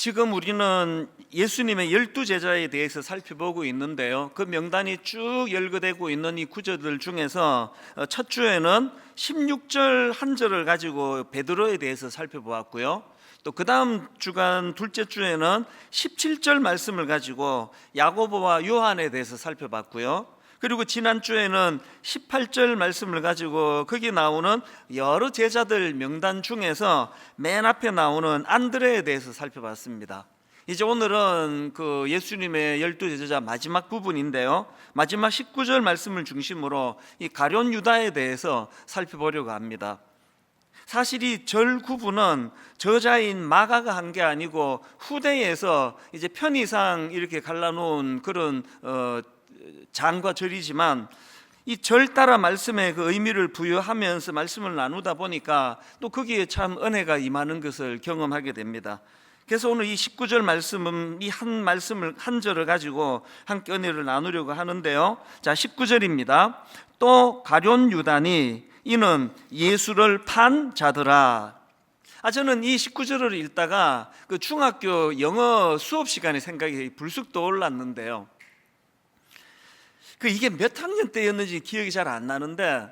지금 우리는 예수님의 12제자에 대해서 살펴보고 있는데요, 그 명단이 쭉 열거되고 있는 이 구절들 중에서 첫 주에는 16절 한 절을 가지고 베드로에 대해서 살펴보았고요, 또 그 다음 주간 둘째 주에는 17절 말씀을 가지고 야고보와 요한에 대해서 살펴봤고요, 그리고 지난주에는 18절 말씀을 가지고 거기 나오는 여러 제자들 명단 중에서 맨 앞에 나오는 안드레에 대해서 살펴봤습니다. 이제 오늘은 그 예수님의 12제자 마지막 부분인데요, 마지막 19절 말씀을 중심으로 이 가룟 유다에 대해서 살펴보려고 합니다. 사실 이 절 구분은 저자인 마가가 한 게 아니고 후대에서 이제 편의상 이렇게 갈라놓은 그런 장과 절이지만, 이 절 따라 말씀에 그 의미를 부여하면서 말씀을 나누다 보니까 또 거기에 참 은혜가 임하는 것을 경험하게 됩니다. 그래서 오늘 이 19절 말씀은 이 한 말씀을 한 절을 가지고 함께 은혜를 나누려고 하는데요, 자 19절입니다. 또 가룟 유다니 이는 예수를 판 자더라. 저는 이 19절을 읽다가 그 중학교 영어 수업 시간에 생각이 불쑥 떠올랐는데요, 이게 몇 학년 때였는지 기억이 잘 안 나는데,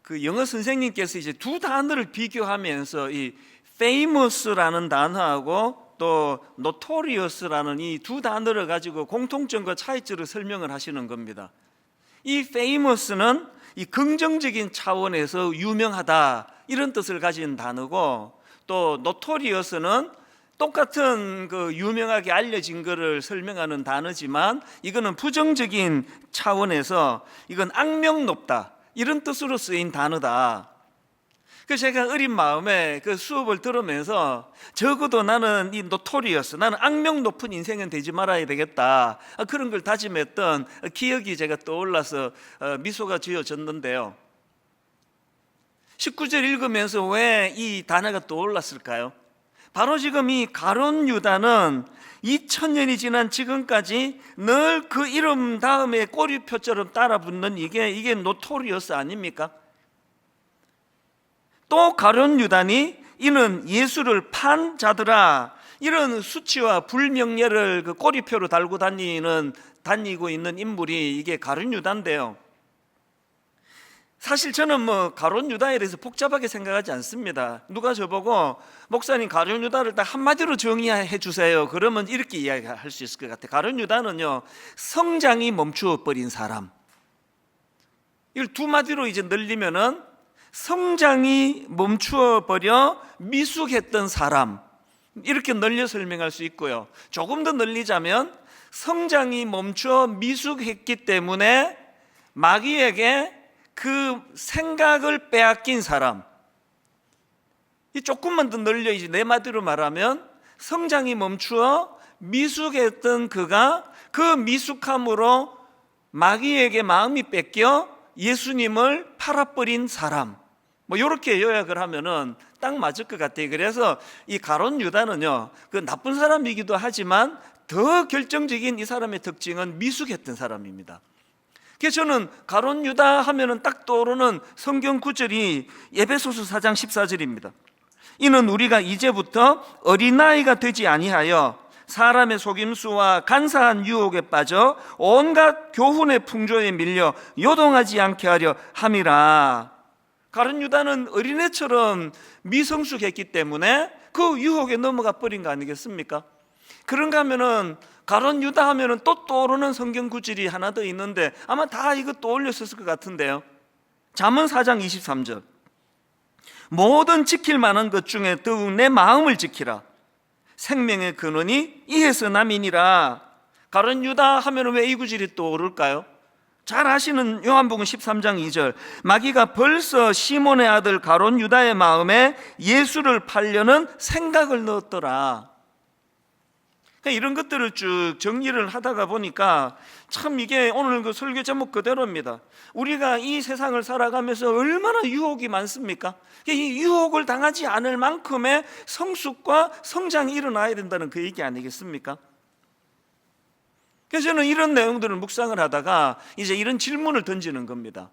그 영어 선생님께서 이제 두 단어를 비교하면서 이 famous라는 단어하고 또 notorious라는 이 두 단어를 가지고 공통점과 차이점을 설명을 하시는 겁니다. 이 famous는 이 긍정적인 차원에서 유명하다 이런 뜻을 가진 단어고, 또 notorious는 똑같은 그 유명하게 알려진 것을 설명하는 단어지만 이거는 부정적인 차원에서 이건 악명 높다 이런 뜻으로 쓰인 단어다. 그래서 제가 어린 마음에 그 수업을 들으면서 적어도 나는 이 노토리어스, 나는 악명 높은 인생은 되지 말아야 되겠다, 그런 걸 다짐했던 기억이 제가 떠올라서 미소가 지어졌는데요, 19절 읽으면서 왜 이 단어가 떠올랐을까요? 바로 지금 이 가룟 유다는 2000년이 지난 지금까지 늘 그 이름 다음에 꼬리표처럼 따라붙는 이게 노토리어스 아닙니까? 또 가룟 유다니 이는 예수를 판 자더라, 이런 수치와 불명예를 그 꼬리표로 달고 다니고 있는 인물이 이게 가룟 유다인데요, 사실 저는 가룟 유다에 대해서 복잡하게 생각하지 않습니다. 누가 저보고 목사님 가룟 유다를 딱 한마디로 정의해 주세요 그러면 이렇게 이야기할 수 있을 것 같아요. 가룟 유다는요, 성장이 멈추어 버린 사람. 이걸 두 마디로 이제 늘리면은 성장이 멈추어 버려 미숙했던 사람, 이렇게 늘려 설명할 수 있고요, 조금 더 늘리자면 성장이 멈추어 미숙했기 때문에 마귀에게 그 생각을 빼앗긴 사람. 이 조금만 더 늘려 이제 네 마디로 말하면 성장이 멈추어 미숙했던 그가 그 미숙함으로 마귀에게 마음이 뺏겨 예수님을 팔아버린 사람, 이렇게 요약을 하면은 딱 맞을 것 같아요. 그래서 이 가룟 유다는요, 그 나쁜 사람이기도 하지만 더 결정적인 이 사람의 특징은 미숙했던 사람입니다. 그래서 저는 가룟 유다 하면은 딱 떠오르는 성경 구절이 에베소서 4장 14절입니다. 이는 우리가 이제부터 어린아이가 되지 아니하여 사람의 속임수와 간사한 유혹에 빠져 온갖 교훈의 풍조에 밀려 요동하지 않게 하려 함이라. 가룟 유다는 어린애처럼 미성숙했기 때문에 그 유혹에 넘어가 버린 거 아니겠습니까? 그런가 하면은 가룟 유다 하면은 또 떠오르는 성경 구절이 하나 더 있는데 아마 다 이거 떠올렸을 것 같은데요, 잠언 4장 23절. 모든 지킬 만한 것 중에 더욱 내 마음을 지키라. 생명의 근원이 이에서 남이니라. 가룟 유다 하면 왜 이 구절이 떠오를까요? 잘 아시는 요한복음 13장 2절. 마귀가 벌써 시몬의 아들 가룟 유다의 마음에 예수를 팔려는 생각을 넣었더라. 이런 것들을 쭉 정리를 하다가 보니까 참 이게 오늘 그 설교 제목 그대로입니다. 우리가 이 세상을 살아가면서 얼마나 유혹이 많습니까? 이 유혹을 당하지 않을 만큼의 성숙과 성장이 일어나야 된다는 그 얘기 아니겠습니까? 그래서 저는 이런 내용들을 묵상을 하다가 이제 이런 질문을 던지는 겁니다.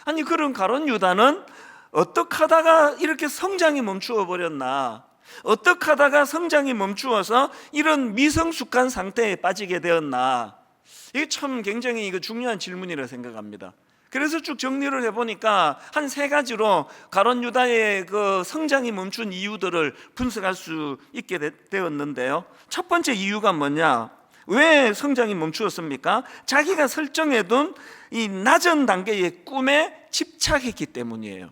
아니 그런 가룟 유다는 어떻게 하다가 이렇게 성장이 멈추어 버렸나? 어떻게 하다가 성장이 멈추어서 이런 미성숙한 상태에 빠지게 되었나? 이게 참 굉장히 중요한 질문이라 생각합니다. 그래서 쭉 정리를 해보니까 한 세 가지로 가룟 유다의 그 성장이 멈춘 이유들을 분석할 수 있게 되었는데요. 첫 번째 이유가 뭐냐? 왜 성장이 멈추었습니까? 자기가 설정해둔 이 낮은 단계의 꿈에 집착했기 때문이에요.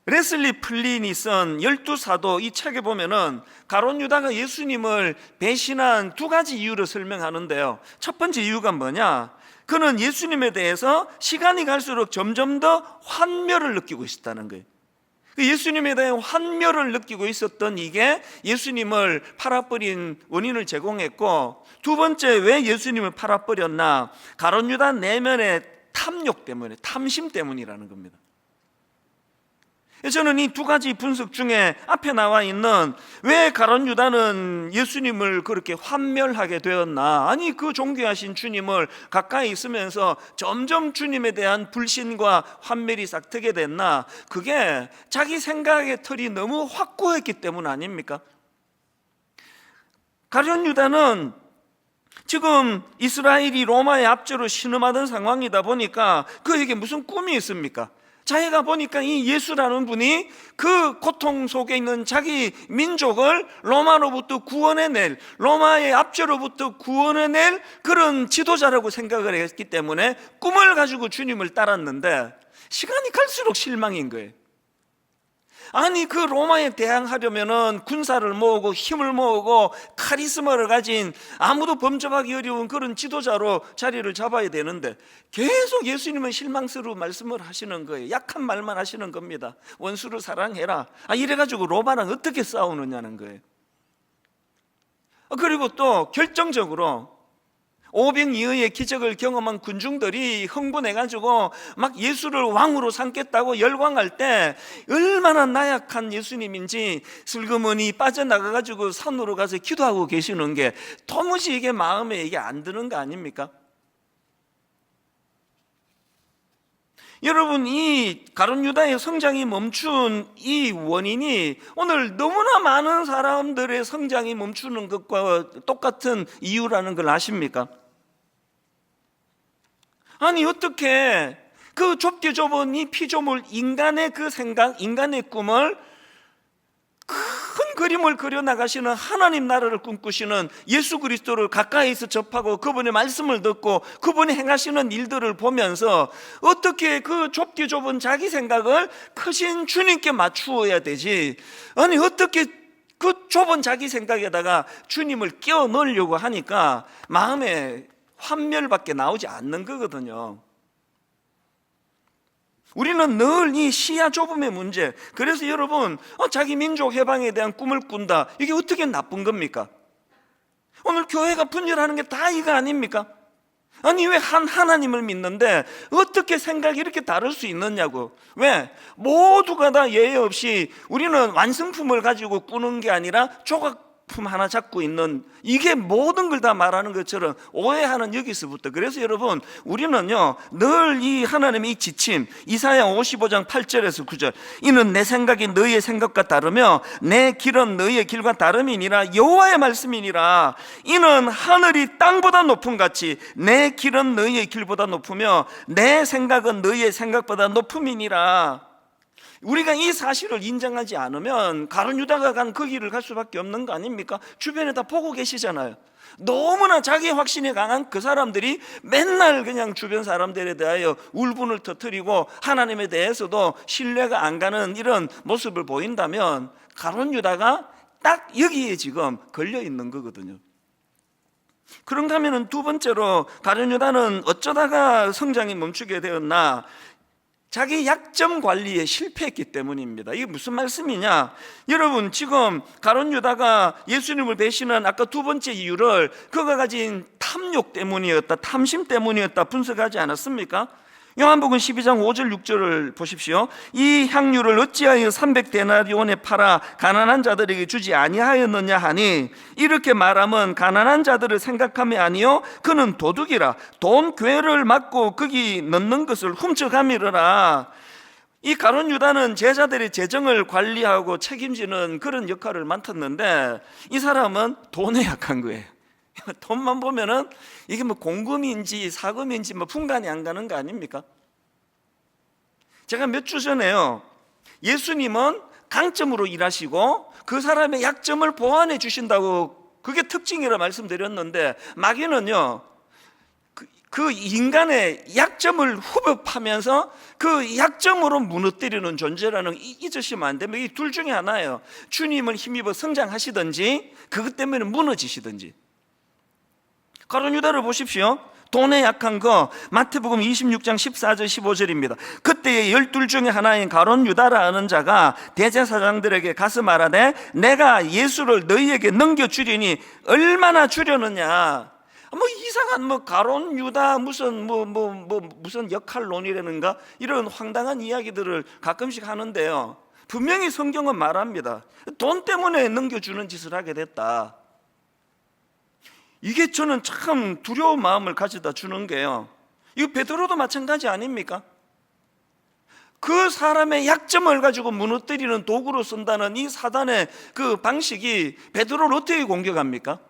레슬리 플린이 쓴 12사도 이 책에 보면은 가룟 유다가 예수님을 배신한 두 가지 이유를 설명하는데요. 첫 번째 이유가 뭐냐? 그는 예수님에 대해서 시간이 갈수록 점점 더 환멸을 느끼고 있었다는 거예요. 예수님에 대한 환멸을 느끼고 있었던 이게 예수님을 팔아버린 원인을 제공했고, 두 번째 왜 예수님을 팔아버렸나? 가룟 유다 내면의 탐욕 때문에, 탐심 때문이라는 겁니다. 저는 이 두 가지 분석 중에 앞에 나와 있는 왜 가룟 유다는 예수님을 그렇게 환멸하게 되었나, 아니 그 존귀하신 주님을 가까이 있으면서 점점 주님에 대한 불신과 환멸이 싹트게 됐나, 그게 자기 생각의 틀이 너무 확고했기 때문 아닙니까? 가룟 유다는 지금 이스라엘이 로마의 압제로 신음하던 상황이다 보니까 그에게 무슨 꿈이 있습니까? 자기가 보니까 이 예수라는 분이 그 고통 속에 있는 자기 민족을 로마로부터 구원해낼, 로마의 압제로부터 구원해낼 그런 지도자라고 생각을 했기 때문에 꿈을 가지고 주님을 따랐는데 시간이 갈수록 실망인 거예요. 아니 그 로마에 대항하려면은 군사를 모으고 힘을 모으고 카리스마를 가진 아무도 범접하기 어려운 그런 지도자로 자리를 잡아야 되는데 계속 예수님은 실망스러운 말씀을 하시는 거예요. 약한 말만 하시는 겁니다. 원수를 사랑해라. 이래가지고 로마랑 어떻게 싸우느냐는 거예요. 그리고 또 결정적으로 오병이어의 기적을 경험한 군중들이 흥분해가지고 막 예수를 왕으로 삼겠다고 열광할 때 얼마나 나약한 예수님인지 슬그머니 빠져나가가지고 산으로 가서 기도하고 계시는 게 도무지 이게 마음에 이게 안 드는 거 아닙니까? 여러분, 이 가룟 유다의 성장이 멈춘 이 원인이 오늘 너무나 많은 사람들의 성장이 멈추는 것과 똑같은 이유라는 걸 아십니까? 아니 어떻게 그 좁게 좁은 이 피조물 인간의 그 생각, 인간의 꿈을 큰 그림을 그려나가시는 하나님 나라를 꿈꾸시는 예수 그리스도를 가까이서 접하고 그분의 말씀을 듣고 그분이 행하시는 일들을 보면서 어떻게 그 좁게 좁은 자기 생각을 크신 주님께 맞추어야 되지, 아니 어떻게 그 좁은 자기 생각에다가 주님을 끼워 넣으려고 하니까 마음에 환멸밖에 나오지 않는 거거든요. 우리는 늘 이 시야 좁음의 문제, 그래서 여러분 자기 민족 해방에 대한 꿈을 꾼다, 이게 어떻게 나쁜 겁니까? 오늘 교회가 분열하는 게 다 이거 아닙니까? 아니 왜 하나님을 믿는데 어떻게 생각이 이렇게 다를 수 있느냐고. 왜? 모두가 다 예외 없이 우리는 완성품을 가지고 꾸는 게 아니라 조각품 하나 잡고 있는, 이게 모든 걸 다 말하는 것처럼 오해하는 여기서부터. 그래서 여러분 우리는요 늘 이 하나님의 이 지침, 이사야 55장 8절에서 9절, 이는 내 생각이 너희의 생각과 다르며 내 길은 너희의 길과 다름이니라, 여호와의 말씀이니라. 이는 하늘이 땅보다 높음 같이 내 길은 너희의 길보다 높으며 내 생각은 너희의 생각보다 높음이니라. 우리가 이 사실을 인정하지 않으면 가룟 유다가 간 그 길을 갈 수밖에 없는 거 아닙니까? 주변에 다 보고 계시잖아요. 너무나 자기 확신이 강한 그 사람들이 맨날 그냥 주변 사람들에 대하여 울분을 터뜨리고 하나님에 대해서도 신뢰가 안 가는 이런 모습을 보인다면 가룟 유다가 딱 여기에 지금 걸려 있는 거거든요. 그런가 하면 두 번째로 가룟 유다는 어쩌다가 성장이 멈추게 되었나? 자기 약점 관리에 실패했기 때문입니다. 이게 무슨 말씀이냐? 여러분 지금 가룟 유다가 예수님을 배신한 아까 두 번째 이유를 그가 가진 탐욕 때문이었다, 탐심 때문이었다 분석하지 않았습니까? 요한복음 12장 5절 6절을 보십시오. 이 향유를 어찌하여 300데나리온에 팔아 가난한 자들에게 주지 아니하였느냐 하니, 이렇게 말하면 가난한 자들을 생각함이 아니요 그는 도둑이라 돈 괴를 맞고 거기 넣는 것을 훔쳐가미르라. 이 가룟 유다는 제자들의 재정을 관리하고 책임지는 그런 역할을 맡았는데 이 사람은 돈에 약한 거예요. 돈만 보면은 이게 뭐 공금인지 사금인지 뭐 분간이 안 가는 거 아닙니까? 제가 몇 주 전에요, 예수님은 강점으로 일하시고 그 사람의 약점을 보완해 주신다고, 그게 특징이라 말씀드렸는데, 마귀는요 그 인간의 약점을 후벼파면서 그 약점으로 무너뜨리는 존재라는 잊으시면 안 됩니다. 이 둘 중에 하나예요. 주님을 힘입어 성장하시든지 그것 때문에 무너지시든지. 가룟 유다를 보십시오. 돈에 약한 거, 마태복음 26장 14절 15절입니다. 그때의 12 중에 하나인 가룟 유다라 하는 자가 대제사장들에게 가서 말하되 내가 예수를 너희에게 넘겨주리니 얼마나 주려느냐. 뭐 이상한 뭐 가룟 유다 무슨 무슨 역할론이라는가, 이런 황당한 이야기들을 가끔씩 하는데요, 분명히 성경은 말합니다. 돈 때문에 넘겨주는 짓을 하게 됐다. 이게 저는 참 두려운 마음을 가져다 주는 게요, 이거 베드로도 마찬가지 아닙니까? 그 사람의 약점을 가지고 무너뜨리는 도구로 쓴다는 이 사단의 그 방식이 베드로를 어떻게 공격합니까?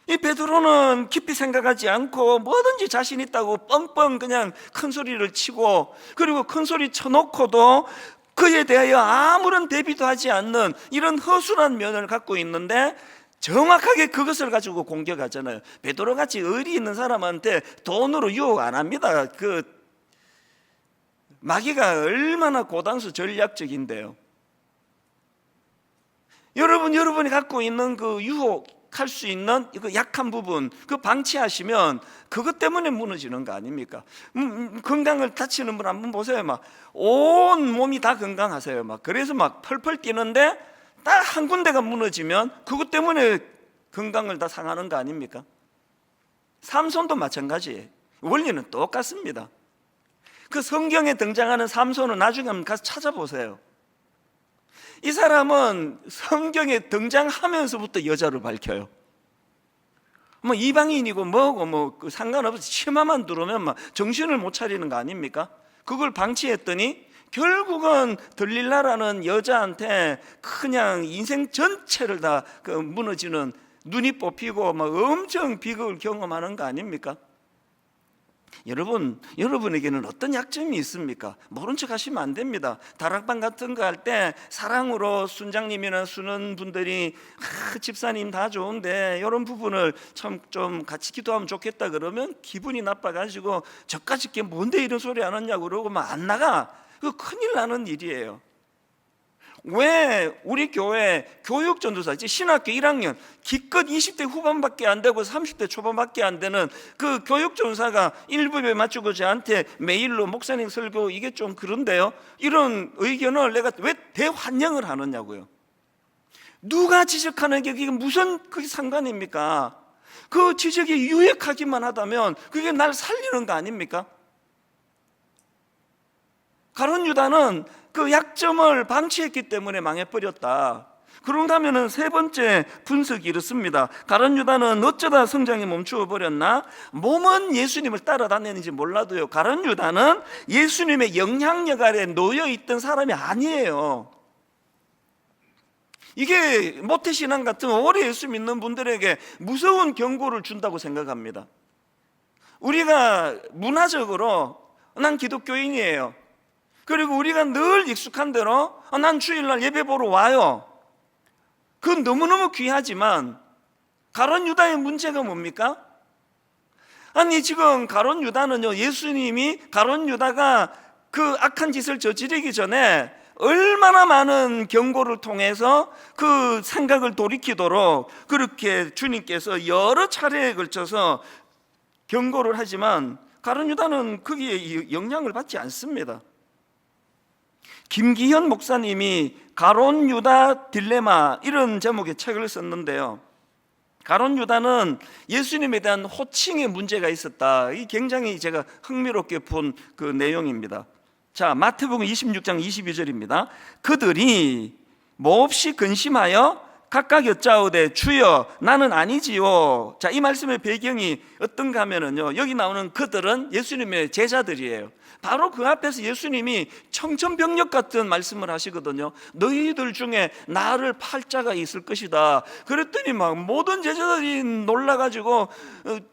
이 베드로는 깊이 생각하지 않고 뭐든지 자신 있다고 뻥뻥 그냥 큰 소리를 치고, 그리고 큰 소리 쳐놓고도 그에 대하여 아무런 대비도 하지 않는 이런 허술한 면을 갖고 있는데, 정확하게 그것을 가지고 공격하잖아요. 베드로같이 의리 있는 사람한테 돈으로 유혹 안 합니다. 그 마귀가 얼마나 고단수 전략적인데요. 여러분이 갖고 있는 그 유혹할 수 있는 그 약한 부분, 그 방치하시면 그것 때문에 무너지는 거 아닙니까? 건강을 다치는 분 한번 보세요. 막 온 몸이 다 건강하세요. 막 그래서 막 펄펄 뛰는데 딱 한 군데가 무너지면 그것 때문에 건강을 다 상하는 거 아닙니까? 삼손도 마찬가지예요. 원리는 똑같습니다. 그 성경에 등장하는 삼손은 나중에 한번 가서 찾아보세요. 이 사람은 성경에 등장하면서부터 여자로 밝혀요. 뭐 이방인이고 뭐고 뭐 상관없이 치마만 두르면 막 정신을 못 차리는 거 아닙니까? 그걸 방치했더니 결국은 들릴라라는 여자한테 그냥 인생 전체를 다 그 무너지는, 눈이 뽑히고 막 엄청 비극을 경험하는 거 아닙니까? 여러분에게는 어떤 약점이 있습니까? 모른 척 하시면 안 됩니다. 다락방 같은 거 할 때 사랑으로 순장님이나 수능분들이 집사님 다 좋은데 이런 부분을 참 좀 같이 기도하면 좋겠다 그러면 기분이 나빠가지고 저까짓 게 뭔데 이런 소리 안 하냐고 그러고 막 안 나가. 그거 큰일 나는 일이에요. 왜 우리 교회 교육전도사, 신학교 1학년 기껏 20대 후반밖에 안 되고 30대 초반밖에 안 되는 그 교육전도사가 1부에 맞추고 저한테 메일로 목사님 설교 이게 좀 그런데요, 이런 의견을 내가 왜 대환영을 하느냐고요. 누가 지적하는 게 그게 무슨 그게 상관입니까? 그 지적이 유익하기만 하다면 그게 날 살리는 거 아닙니까? 가룟 유다는 그 약점을 방치했기 때문에 망해버렸다. 그런다면 세 번째 분석이 이렇습니다. 가룟 유다는 어쩌다 성장이 멈추어 버렸나? 몸은 예수님을 따라다녔는지 몰라도요, 가룟 유다는 예수님의 영향력 아래 놓여 있던 사람이 아니에요. 이게 모태신앙 같은 오래 예수 믿는 분들에게 무서운 경고를 준다고 생각합니다. 우리가 문화적으로 난 기독교인이에요, 그리고 우리가 늘 익숙한 대로 난 주일날 예배 보러 와요. 그건 너무너무 귀하지만 가룟 유다의 문제가 뭡니까? 아니 지금 가룟 유다는요, 예수님이 가룟 유다가 그 악한 짓을 저지르기 전에 얼마나 많은 경고를 통해서 그 생각을 돌이키도록 그렇게 주님께서 여러 차례에 걸쳐서 경고를 하지만 가룟 유다는 거기에 영향을 받지 않습니다. 김기현 목사님이 가룟 유다 딜레마 이런 제목의 책을 썼는데요, 가룟 유다는 예수님에 대한 호칭에 문제가 있었다. 이 굉장히 제가 흥미롭게 본 그 내용입니다. 자, 마태복음 26장 22절입니다. 그들이 몹시 근심하여 각각 여짜오되 주여 나는 아니지요. 자, 이 말씀의 배경이 어떤가 하면은요, 여기 나오는 그들은 예수님의 제자들이에요. 바로 그 앞에서 예수님이 청천벽력 같은 말씀을 하시거든요. 너희들 중에 나를 팔 자가 있을 것이다. 그랬더니 막 모든 제자들이 놀라가지고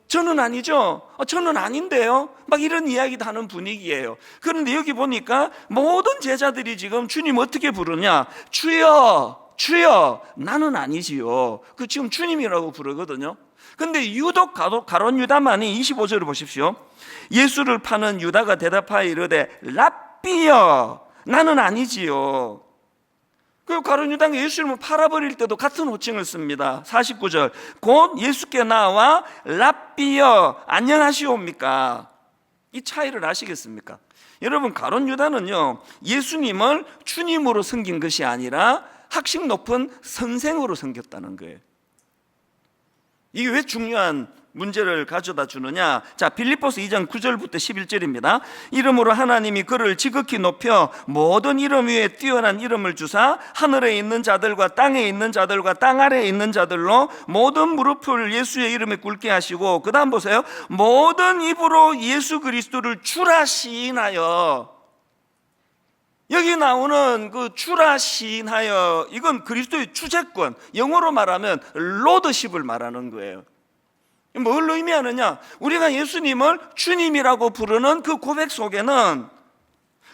저는 아니죠, 저는 아닌데요, 막 이런 이야기도 하는 분위기예요. 그런데 여기 보니까 모든 제자들이 지금 주님 어떻게 부르냐? 주여 주여 나는 아니지요. 그 지금 주님이라고 부르거든요. 근데 유독 가룟 유다만이 25절을 보십시오. 예수를 파는 유다가 대답하여 이르되 랍비여 나는 아니지요. 그 가룟 유다가 예수님을 팔아버릴 때도 같은 호칭을 씁니다. 49절 곧 예수께 나와 랍비여 안녕하시옵니까? 이 차이를 아시겠습니까? 여러분, 가룟 유다는요, 예수님을 주님으로 섬긴 것이 아니라 학식 높은 선생으로 섬겼다는 거예요. 이게 왜 중요한 문제를 가져다 주느냐? 자, 빌립보서 2장 9절부터 11절입니다. 이름으로 하나님이 그를 지극히 높여 모든 이름 위에 뛰어난 이름을 주사 하늘에 있는 자들과 땅에 있는 자들과 땅 아래에 있는 자들로 모든 무릎을 예수의 이름에 꿇게 하시고, 그 다음 보세요. 모든 입으로 예수 그리스도를 주라 시인하여. 여기 나오는 그 주라 시인하여, 이건 그리스도의 주재권, 영어로 말하면 로드십을 말하는 거예요. 뭘 의미하느냐? 우리가 예수님을 주님이라고 부르는 그 고백 속에는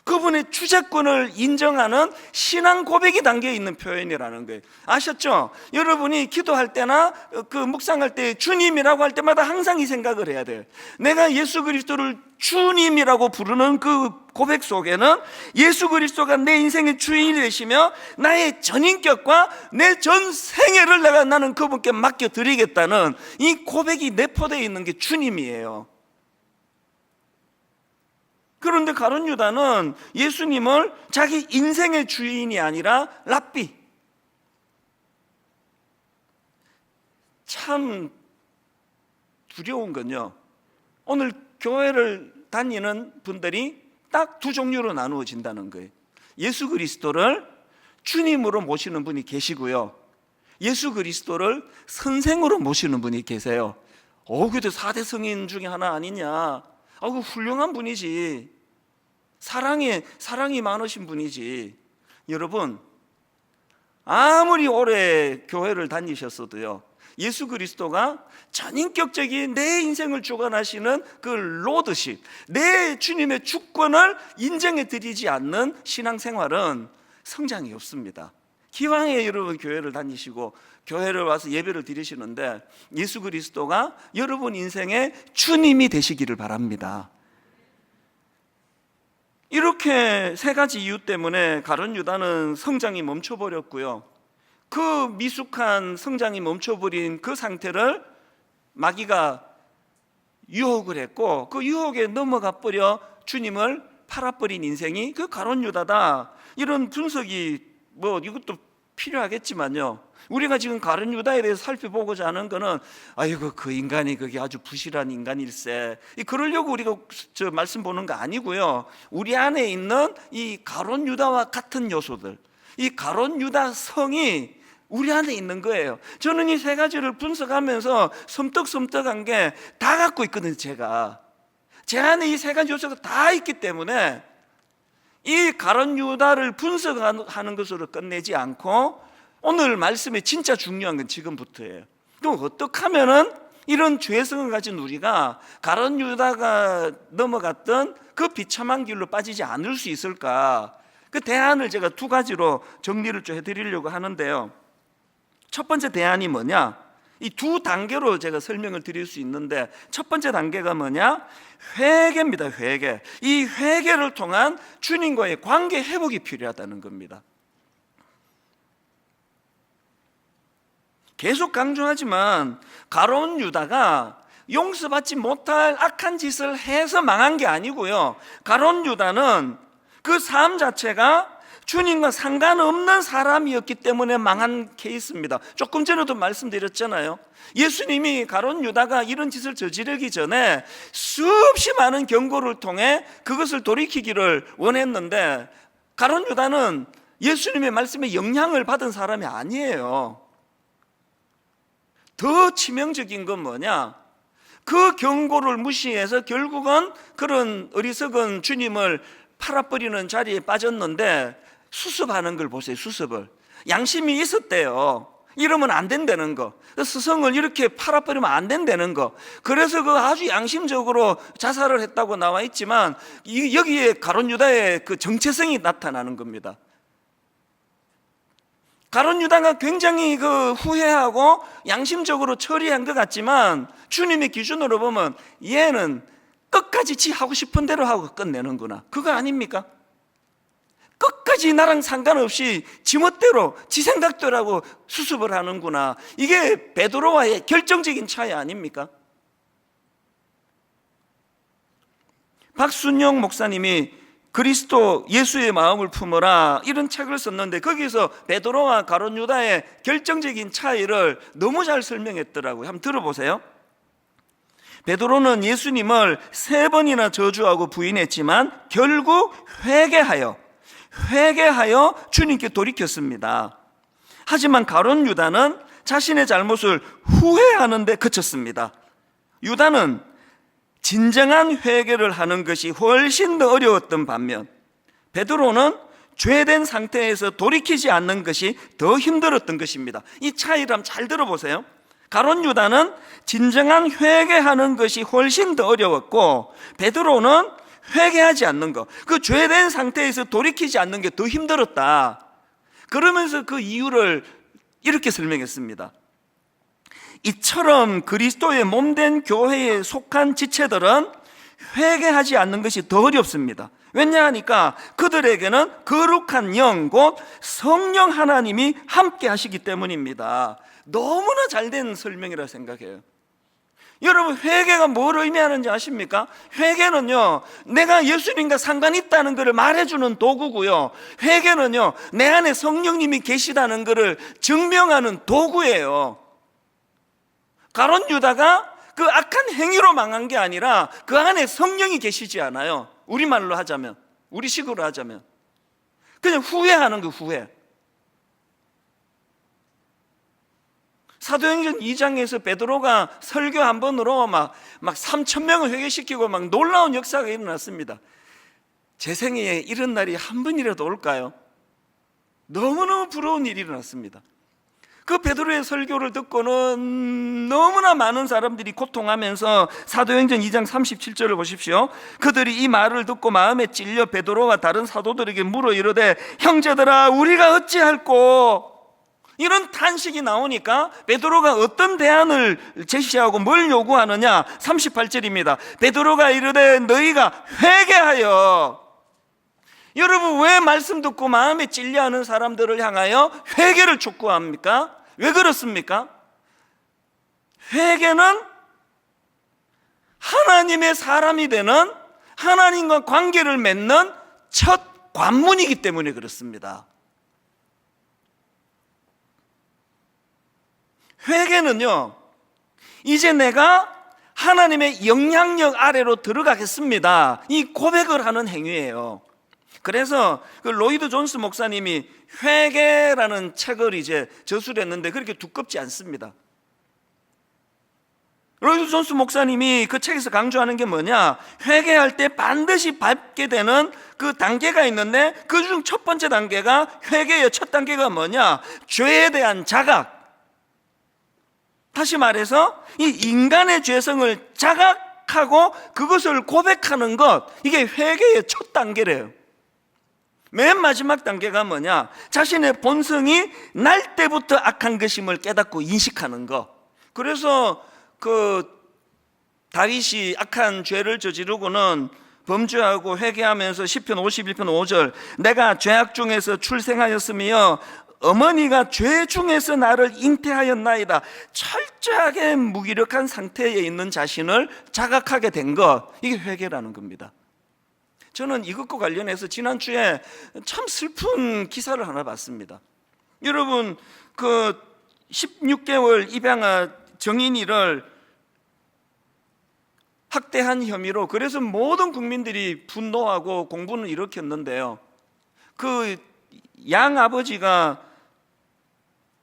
그분의 주재권을 인정하는 신앙 고백이 담겨 있는 표현이라는 거예요. 아셨죠? 여러분이 기도할 때나 그 묵상할 때 주님이라고 할 때마다 항상 이 생각을 해야 돼요. 내가 예수 그리스도를 주님이라고 부르는 그 고백 속에는 예수 그리스도가 내 인생의 주인이 되시며 나의 전인격과 내 전 생애를 나는 그분께 맡겨드리겠다는 이 고백이 내포되어 있는 게 주님이에요. 그런데 가룟 유다는 예수님을 자기 인생의 주인이 아니라 랍비, 참 두려운 건요, 오늘 교회를 다니는 분들이 딱 두 종류로 나누어진다는 거예요. 예수 그리스도를 주님으로 모시는 분이 계시고요, 예수 그리스도를 선생으로 모시는 분이 계세요. 그래도 4대 성인 중에 하나 아니냐, 그 훌륭한 분이지, 사랑이 많으신 분이지. 여러분, 아무리 오래 교회를 다니셨어도요, 예수 그리스도가 전인격적인 내 인생을 주관하시는 그 로드십, 내 주님의 주권을 인정해 드리지 않는 신앙생활은 성장이 없습니다. 기왕에 여러분 교회를 다니시고 교회를 와서 예배를 드리시는데 예수 그리스도가 여러분 인생의 주님이 되시기를 바랍니다. 이렇게 세 가지 이유 때문에 가룟 유다는 성장이 멈춰버렸고요, 그 미숙한 성장이 멈춰버린 그 상태를 마귀가 유혹을 했고, 그 유혹에 넘어가 버려 주님을 팔아버린 인생이 그 가룟 유다다. 이런 분석이 이것도 필요하겠지만요, 우리가 지금 가룟 유다에 대해서 살펴보고자 하는 거는 아이고 그 인간이 그게 아주 부실한 인간일세, 그러려고 우리가 말씀 보는 거 아니고요, 우리 안에 있는 이 가룟 유다와 같은 요소들, 이 가룟 유다 성이 우리 안에 있는 거예요. 저는 이 세 가지를 분석하면서 섬뜩섬뜩한 게 다 갖고 있거든요. 제 안에 이 세 가지 요소가 다 있기 때문에 이 가룟 유다를 분석하는 것으로 끝내지 않고 오늘 말씀이 진짜 중요한 건 지금부터예요. 그럼 어떻게 하면은 이런 죄성을 가진 우리가 가룟 유다가 넘어갔던 그 비참한 길로 빠지지 않을 수 있을까? 그 대안을 제가 두 가지로 정리를 좀 해드리려고 하는데요. 첫 번째 대안이 뭐냐? 이 두 단계로 제가 설명을 드릴 수 있는데, 첫 번째 단계가 뭐냐? 회개입니다. 회개. 이 회개를 통한 주님과의 관계 회복이 필요하다는 겁니다. 계속 강조하지만 가룟 유다가 용서받지 못할 악한 짓을 해서 망한 게 아니고요, 가룟 유다는 그 삶 자체가 주님과 상관없는 사람이었기 때문에 망한 케이스입니다. 조금 전에도 말씀드렸잖아요. 예수님이 가룟 유다가 이런 짓을 저지르기 전에 수없이 많은 경고를 통해 그것을 돌이키기를 원했는데, 가룟 유다는 예수님의 말씀에 영향을 받은 사람이 아니에요. 더 치명적인 건 뭐냐? 그 경고를 무시해서 결국은 그런 어리석은 주님을 팔아버리는 자리에 빠졌는데, 수습하는 걸 보세요. 수습을. 양심이 있었대요. 이러면 안 된다는 거, 스승을 이렇게 팔아버리면 안 된다는 거. 그래서 그 아주 양심적으로 자살을 했다고 나와 있지만, 여기에 가룟 유다의 그 정체성이 나타나는 겁니다. 가룟 유다가 굉장히 그 후회하고 양심적으로 처리한 것 같지만, 주님의 기준으로 보면 얘는 끝까지 지 하고 싶은 대로 하고 끝내는구나, 그거 아닙니까? 끝까지 나랑 상관없이 지멋대로 지 생각대로 하고 수습을 하는구나. 이게 베드로와의 결정적인 차이 아닙니까? 박순영 목사님이 그리스도 예수의 마음을 품어라, 이런 책을 썼는데, 거기서 베드로와 가룟 유다의 결정적인 차이를 너무 잘 설명했더라고요. 한번 들어보세요. 베드로는 예수님을 3번이나 저주하고 부인했지만 결국 회개하여 주님께 돌이켰습니다. 하지만 가룟 유다는 자신의 잘못을 후회하는 데 그쳤습니다. 유다는 진정한 회개를 하는 것이 훨씬 더 어려웠던 반면, 베드로는 죄된 상태에서 돌이키지 않는 것이 더 힘들었던 것입니다. 이 차이를 한번 잘 들어보세요. 가룟 유다는 진정한 회개하는 것이 훨씬 더 어려웠고, 베드로는 회개하지 않는 것, 그 죄된 상태에서 돌이키지 않는 게 더 힘들었다. 그러면서 그 이유를 이렇게 설명했습니다. 이처럼 그리스도의 몸된 교회에 속한 지체들은 회개하지 않는 것이 더 어렵습니다. 왜냐하니까 그들에게는 거룩한 영, 곧 성령 하나님이 함께 하시기 때문입니다. 너무나 잘된 설명이라 생각해요. 여러분, 회개가 뭘 의미하는지 아십니까? 회개는요, 내가 예수님과 상관이 있다는 것을 말해주는 도구고요, 회개는요, 내 안에 성령님이 계시다는 것을 증명하는 도구예요. 가룟 유다가 그 악한 행위로 망한 게 아니라 그 안에 성령이 계시지 않아요. 우리말로 하자면, 우리식으로 하자면 그냥 후회하는 거, 후회. 사도행전 2장에서 베드로가 설교 한 번으로 막 3,000명을 회개시키고 막 놀라운 역사가 일어났습니다. 제 생애에 이런 날이 한 번이라도 올까요? 너무너무 부러운 일이 일어났습니다. 그 베드로의 설교를 듣고는 너무나 많은 사람들이 고통하면서, 사도행전 2장 37절을 보십시오. 그들이 이 말을 듣고 마음에 찔려 베드로와 다른 사도들에게 물어 이르되, 형제들아, 우리가 어찌할꼬? 이런 탄식이 나오니까 베드로가 어떤 대안을 제시하고 뭘 요구하느냐? 38절입니다. 베드로가 이르되 너희가 회개하여. 여러분, 왜 말씀 듣고 마음에 찔려하는 사람들을 향하여 회개를 촉구합니까? 왜 그렇습니까? 회개는 하나님의 사람이 되는, 하나님과 관계를 맺는 첫 관문이기 때문에 그렇습니다. 회개는요, 이제 내가 하나님의 영향력 아래로 들어가겠습니다, 이 고백을 하는 행위예요. 그래서 그 로이드 존스 목사님이 회개라는 책을 이제 저술을 했는데 그렇게 두껍지 않습니다. 로이드 존스 목사님이 그 책에서 강조하는 게 뭐냐? 회개할 때 반드시 밟게 되는 그 단계가 있는데, 그중 첫 번째 단계가, 회개의 첫 단계가 뭐냐? 죄에 대한 자각. 다시 말해서 이 인간의 죄성을 자각하고 그것을 고백하는 것, 이게 회개의 첫 단계래요. 맨 마지막 단계가 뭐냐? 자신의 본성이 날 때부터 악한 것임을 깨닫고 인식하는 것. 그래서 그 다윗이 악한 죄를 저지르고는 범죄하고 회개하면서 시편 51편 5절, 내가 죄악 중에서 출생하였으며 어머니가 죄 중에서 나를 잉태하였나이다. 철저하게 무기력한 상태에 있는 자신을 자각하게 된 것, 이게 회개라는 겁니다. 저는 이것과 관련해서 지난주에 참 슬픈 기사를 하나 봤습니다. 여러분, 그 16개월 입양아 정인이를 학대한 혐의로, 그래서 모든 국민들이 분노하고 공분을 일으켰는데요, 그 양 아버지가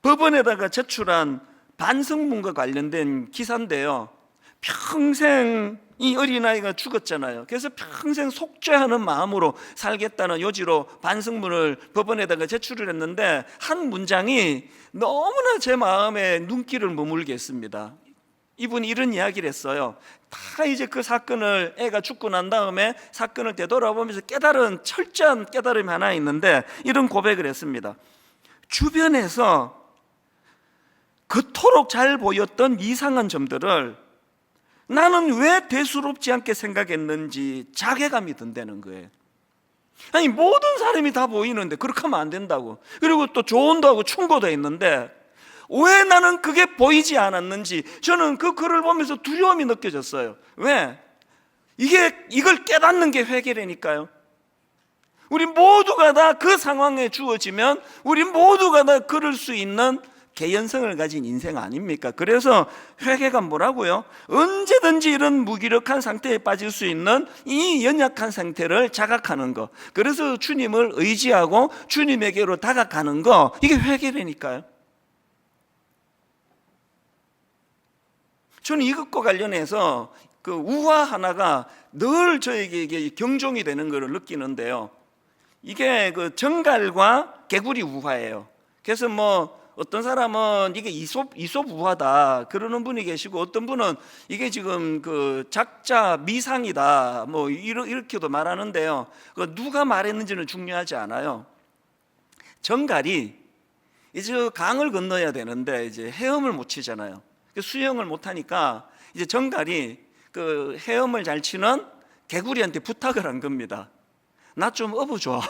법원에다가 제출한 반성문과 관련된 기사인데요. 평생 이 어린아이가 죽었잖아요. 그래서 평생 속죄하는 마음으로 살겠다는 요지로 반성문을 법원에다가 제출을 했는데 한 문장이 너무나 제 마음에 눈길을 머물게 했습니다. 이분이 이런 이야기를 했어요. 다 이제 그 사건을, 애가 죽고 난 다음에 사건을 되돌아보면서 깨달은 철저한 깨달음이 하나 있는데 이런 고백을 했습니다. 주변에서 그토록 잘 보였던 이상한 점들을 나는 왜 대수롭지 않게 생각했는지 자괴감이 든다는 거예요. 아니, 모든 사람이 다 보이는데 그렇게 하면 안 된다고. 그리고 또 조언도 하고 충고도 있는데 왜 나는 그게 보이지 않았는지 저는 그 글을 보면서 두려움이 느껴졌어요. 왜? 이걸 깨닫는 게 회개라니까요. 우리 모두가 다 그 상황에 주어지면 우리 모두가 다 그럴 수 있는 개연성을 가진 인생 아닙니까? 그래서 회개가 뭐라고요? 언제든지 이런 무기력한 상태에 빠질 수 있는 이 연약한 상태를 자각하는 거. 그래서 주님을 의지하고 주님에게로 다가가는 거, 이게 회개라니까요. 저는 이것과 관련해서 그 우화 하나가 늘 저에게 경종이 되는 것을 느끼는데요. 이게 그 정갈과 개구리 우화예요. 그래서 뭐 어떤 사람은 이게 이솝 우화다 그러는 분이 계시고, 어떤 분은 이게 지금 그 작자 미상이다 뭐 이렇게도 말하는데요. 그 누가 말했는지는 중요하지 않아요. 정갈이 이제 강을 건너야 되는데 이제 헤엄을 못 치잖아요. 수영을 못 하니까 이제 정갈이 그 헤엄을 잘 치는 개구리한테 부탁을 한 겁니다. 나 좀 업어줘.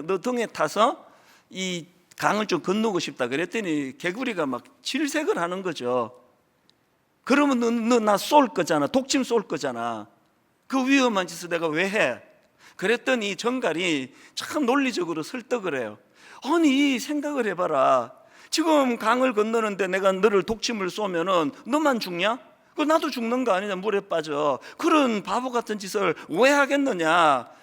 너 등에 타서 이 강을 좀 건너고 싶다. 그랬더니 개구리가 막 질색을 하는 거죠. 그러면 너 나 쏠 거잖아. 독침 쏠 거잖아. 그 위험한 짓을 내가 왜 해? 그랬더니 정갈이 참 논리적으로 설득을 해요. 아니, 생각을 해봐라. 지금 강을 건너는데 내가 너를 독침을 쏘면은 너만 죽냐? 그 나도 죽는 거 아니냐? 물에 빠져. 그런 바보 같은 짓을 왜 하겠느냐?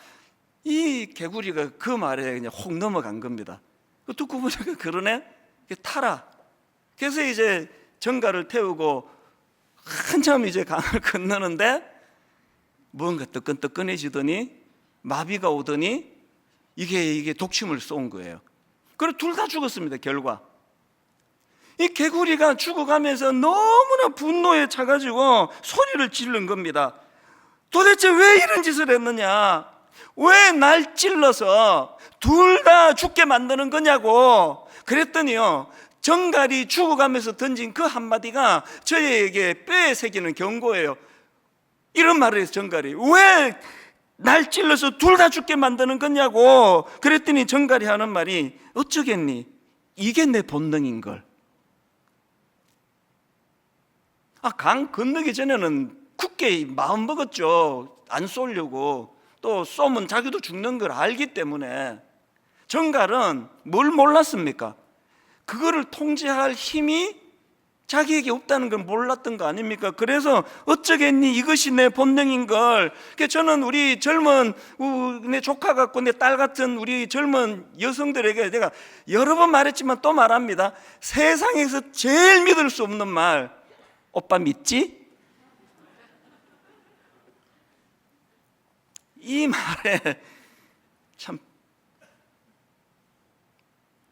이 개구리가 그 말에 그냥 혹 넘어간 겁니다. 듣고 보니까 그러네? 타라. 그래서 이제 정갈을 태우고 한참 이제 강을 건너는데 뭔가 뜨끈뜨끈해지더니 마비가 오더니 이게 독침을 쏜 거예요. 그리고 둘 다 죽었습니다, 결과. 이 개구리가 죽어가면서 너무나 분노에 차가지고 소리를 지른 겁니다. 도대체 왜 이런 짓을 했느냐? 왜 날 찔러서 둘 다 죽게 만드는 거냐고. 그랬더니요, 정갈이 죽어가면서 던진 그 한마디가 저에게 뼈에 새기는 경고예요. 이런 말을 해서 정갈이 왜 날 찔러서 둘 다 죽게 만드는 거냐고. 그랬더니 정갈이 하는 말이 어쩌겠니? 이게 내 본능인걸. 강 건너기 전에는 굳게 마음 먹었죠. 안 쏘려고. 또 쏘면 자기도 죽는 걸 알기 때문에. 정갈은 뭘 몰랐습니까? 그거를 통제할 힘이 자기에게 없다는 걸 몰랐던 거 아닙니까? 그래서 어쩌겠니? 이것이 내 본능인걸. 저는 우리 젊은 내 조카 같고 내 딸 같은 우리 젊은 여성들에게 내가 여러 번 말했지만 또 말합니다. 세상에서 제일 믿을 수 없는 말, 오빠 믿지? 이 말에 참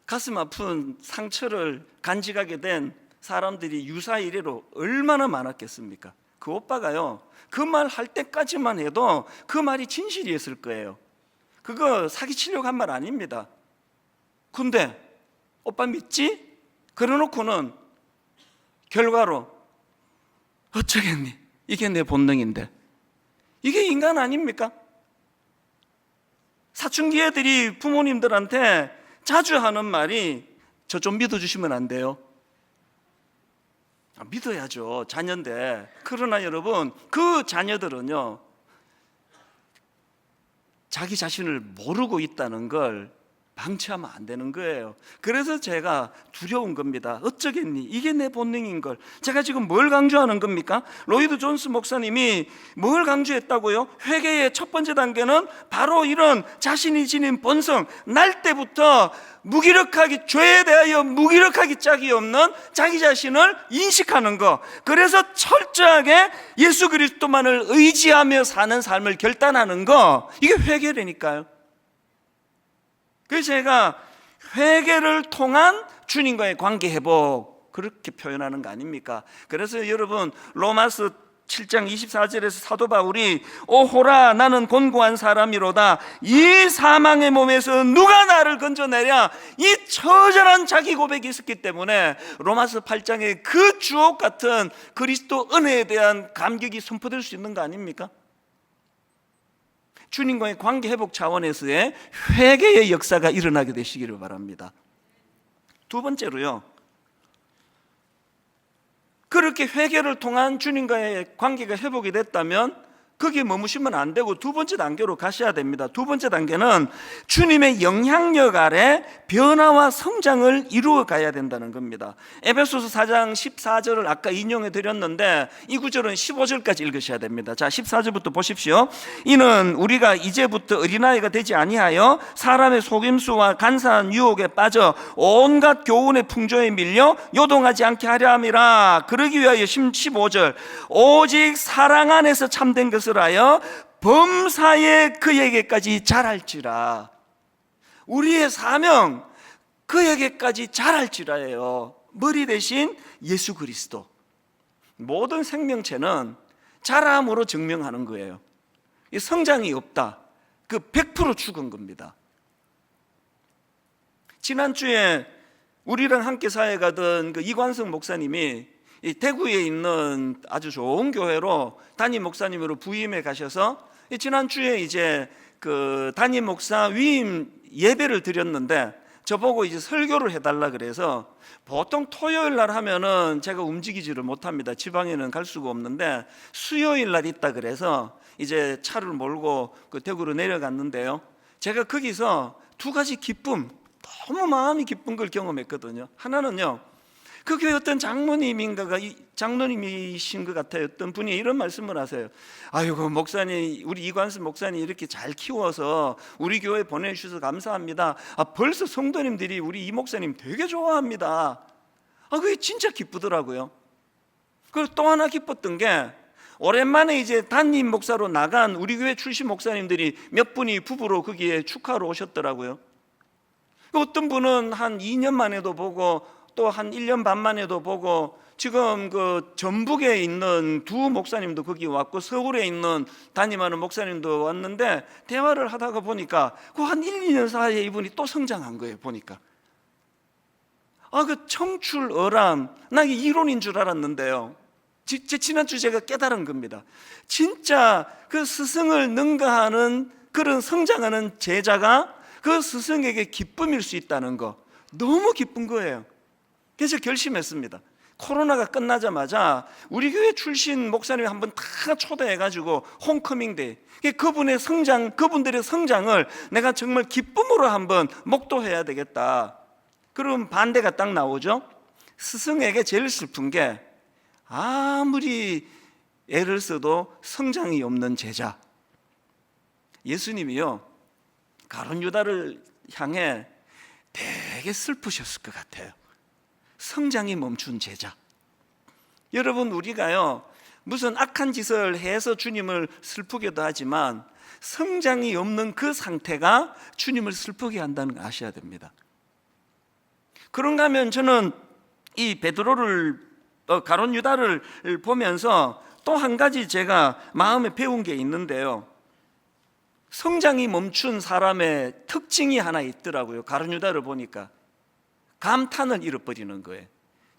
가슴 아픈 상처를 간직하게 된 사람들이 유사 이래로 얼마나 많았겠습니까? 그 오빠가요, 그 말 할 때까지만 해도 그 말이 진실이었을 거예요. 그거 사기치려고 한 말 아닙니다. 근데 오빠 믿지? 그래놓고는 결과로 어쩌겠니? 이게 내 본능인데. 이게 인간 아닙니까? 사춘기 애들이 부모님들한테 자주 하는 말이 저 좀 믿어주시면 안 돼요? 믿어야죠, 자녀인데. 그러나 여러분, 그 자녀들은요, 자기 자신을 모르고 있다는 걸 방치하면 안 되는 거예요. 그래서 제가 두려운 겁니다. 어쩌겠니? 이게 내 본능인 걸. 제가 지금 뭘 강조하는 겁니까? 로이드 존스 목사님이 뭘 강조했다고요? 회개의 첫 번째 단계는 바로 이런 자신이 지닌 본성, 날 때부터 무기력하기, 죄에 대하여 무기력하기 짝이 없는 자기 자신을 인식하는 거. 그래서 철저하게 예수 그리스도만을 의지하며 사는 삶을 결단하는 거. 이게 회개라니까요. 그래서 제가 회개를 통한 주님과의 관계 회복, 그렇게 표현하는 거 아닙니까? 그래서 여러분, 로마서 7장 24절에서 사도 바울이 오호라 나는 곤고한 사람이로다, 이 사망의 몸에서 누가 나를 건져내랴, 이 처절한 자기 고백이 있었기 때문에 로마서 8장에 그 주옥 같은 그리스도 은혜에 대한 감격이 선포될 수 있는 거 아닙니까? 주님과의 관계 회복 차원에서의 회개의 역사가 일어나게 되시기를 바랍니다. 두 번째로요, 그렇게 회개를 통한 주님과의 관계가 회복이 됐다면 거기에 머무시면 안 되고 두 번째 단계로 가셔야 됩니다. 두 번째 단계는 주님의 영향력 아래 변화와 성장을 이루어 가야 된다는 겁니다. 에베소서 4장 14절을 아까 인용해 드렸는데 이 구절은 15절까지 읽으셔야 됩니다. 자, 14절부터 보십시오. 이는 우리가 이제부터 어린아이가 되지 아니하여 사람의 속임수와 간사한 유혹에 빠져 온갖 교훈의 풍조에 밀려 요동하지 않게 하려 함이라. 그러기 위하여 15절 오직 사랑 안에서 참된 것을 하여 범사에 그에게까지 자랄지라. 우리의 사명 그에게까지 자랄지라예요. 머리 대신 예수 그리스도. 모든 생명체는 자람으로 증명하는 거예요. 이 성장이 없다, 그 100% 죽은 겁니다. 지난주에 우리랑 함께 사회 가던 그 이관성 목사님이 이 대구에 있는 아주 좋은 교회로 담임 목사님으로 부임해 가셔서 지난주에 이제 그 담임 목사 위임 예배를 드렸는데 저보고 이제 설교를 해달라 그래서, 보통 토요일 날 하면은 제가 움직이지를 못합니다. 지방에는 갈 수가 없는데 수요일 날 있다 그래서 이제 차를 몰고 그 대구로 내려갔는데요, 제가 거기서 두 가지 기쁨, 너무 마음이 기쁜 걸 경험했거든요. 하나는요, 그 교회 어떤 장로님인가가, 장로님이신 것 같아요. 어떤 분이 이런 말씀을 하세요. 아이고 목사님, 우리 이관수 목사님 이렇게 잘 키워서 우리 교회 보내주셔서 감사합니다. 벌써 성도님들이 우리 이 목사님 되게 좋아합니다. 그게 진짜 기쁘더라고요. 그리고 또 하나 기뻤던 게, 오랜만에 이제 담임 목사로 나간 우리 교회 출신 목사님들이 몇 분이 부부로 거기에 축하로 오셨더라고요. 어떤 분은 한 2년 만에도 보고 또 한 1년 반 만에도 보고, 지금 그 전북에 있는 두 목사님도 거기 왔고 서울에 있는 담임하는 목사님도 왔는데 대화를 하다가 보니까 그 한 1, 2년 사이에 이분이 또 성장한 거예요. 보니까 그 청출어람, 나 이게 이론인 줄 알았는데요, 지난주 제가 깨달은 겁니다. 진짜 그 스승을 능가하는 그런 성장하는 제자가 그 스승에게 기쁨일 수 있다는 거, 너무 기쁜 거예요. 그래서 결심했습니다. 코로나가 끝나자마자 우리 교회 출신 목사님 한번 다 초대해가지고 홈커밍데이, 그분의 성장, 그분들의 성장을 내가 정말 기쁨으로 한번 목도해야 되겠다. 그럼 반대가 딱 나오죠. 스승에게 제일 슬픈 게 아무리 애를 써도 성장이 없는 제자. 예수님이요, 가룟 유다를 향해 되게 슬프셨을 것 같아요. 성장이 멈춘 제자. 여러분, 우리가요 무슨 악한 짓을 해서 주님을 슬프게도 하지만 성장이 없는 그 상태가 주님을 슬프게 한다는 거 아셔야 됩니다. 그런가 하면 저는 이 베드로를, 가룟 유다를 보면서 또 한 가지 제가 마음에 배운 게 있는데요, 성장이 멈춘 사람의 특징이 하나 있더라고요. 가룟 유다를 보니까 감탄을 잃어버리는 거예요.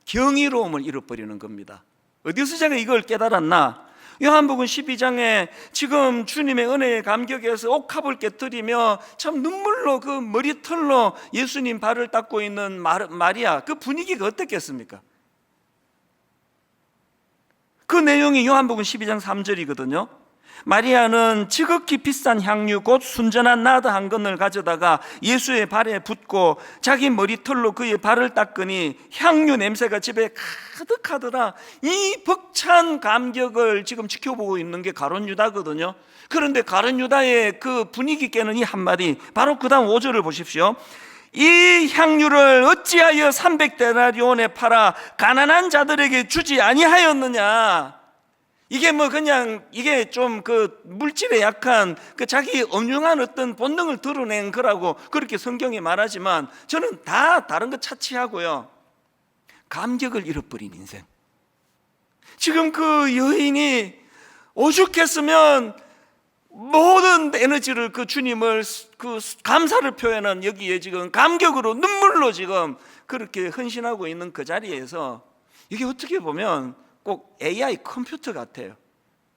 경이로움을 잃어버리는 겁니다. 어디서 제가 이걸 깨달았나? 요한복음 12장에 지금 주님의 은혜의 감격에서 옥합을 깨뜨리며 참 눈물로 그 머리털로 예수님 발을 닦고 있는 마리아, 그 분위기가 어땠겠습니까? 그 내용이 요한복음 12장 3절이거든요. 마리아는 지극히 비싼 향유 곧 순전한 나드 한 건을 가져다가 예수의 발에 붓고 자기 머리털로 그의 발을 닦으니 향유 냄새가 집에 가득하더라. 이 벅찬 감격을 지금 지켜보고 있는 게 가룟 유다거든요. 그런데 가룟 유다의 그 분위기 깨는 이 한마디, 바로 그 다음 5절을 보십시오. 이 향유를 어찌하여 300데나리온에 팔아 가난한 자들에게 주지 아니하였느냐. 이게 뭐 그냥 이게 좀 그 물질에 약한 그 자기 엄중한 어떤 본능을 드러낸 거라고 그렇게 성경이 말하지만, 저는 다 다른 거 차치하고요, 감격을 잃어버린 인생. 지금 그 여인이 오죽했으면 모든 에너지를 그 주님을 그 감사를 표현한 여기에 지금 감격으로 눈물로 지금 그렇게 헌신하고 있는 그 자리에서, 이게 어떻게 보면 꼭 AI 컴퓨터 같아요.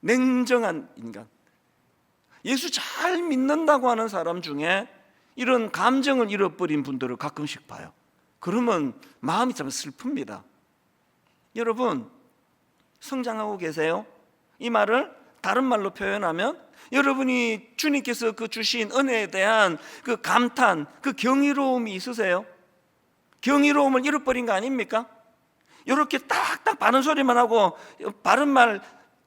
냉정한 인간. 예수 잘 믿는다고 하는 사람 중에 이런 감정을 잃어버린 분들을 가끔씩 봐요. 그러면 마음이 참 슬픕니다. 여러분, 성장하고 계세요? 이 말을 다른 말로 표현하면, 여러분이 주님께서 그 주신 은혜에 대한 그 감탄, 그 경이로움이 있으세요? 경이로움을 잃어버린 거 아닙니까? 이렇게 딱딱 바른 소리만 하고 바른 말,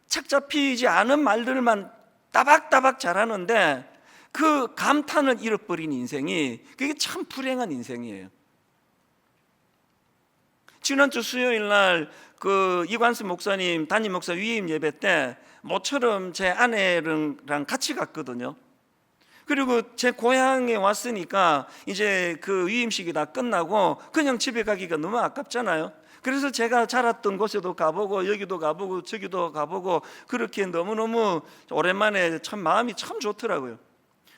책 잡히지 않은 말들만 따박따박 잘하는데 그 감탄을 잃어버린 인생이, 그게 참 불행한 인생이에요. 지난주 수요일 날 그 이관수 목사님 담임 목사 위임 예배 때 모처럼 제 아내랑 같이 갔거든요. 그리고 제 고향에 왔으니까 이제 그 위임식이 다 끝나고 그냥 집에 가기가 너무 아깝잖아요. 그래서 제가 자랐던 곳에도 가보고 여기도 가보고 저기도 가보고 그렇게 너무너무 오랜만에 참 마음이 참 좋더라고요.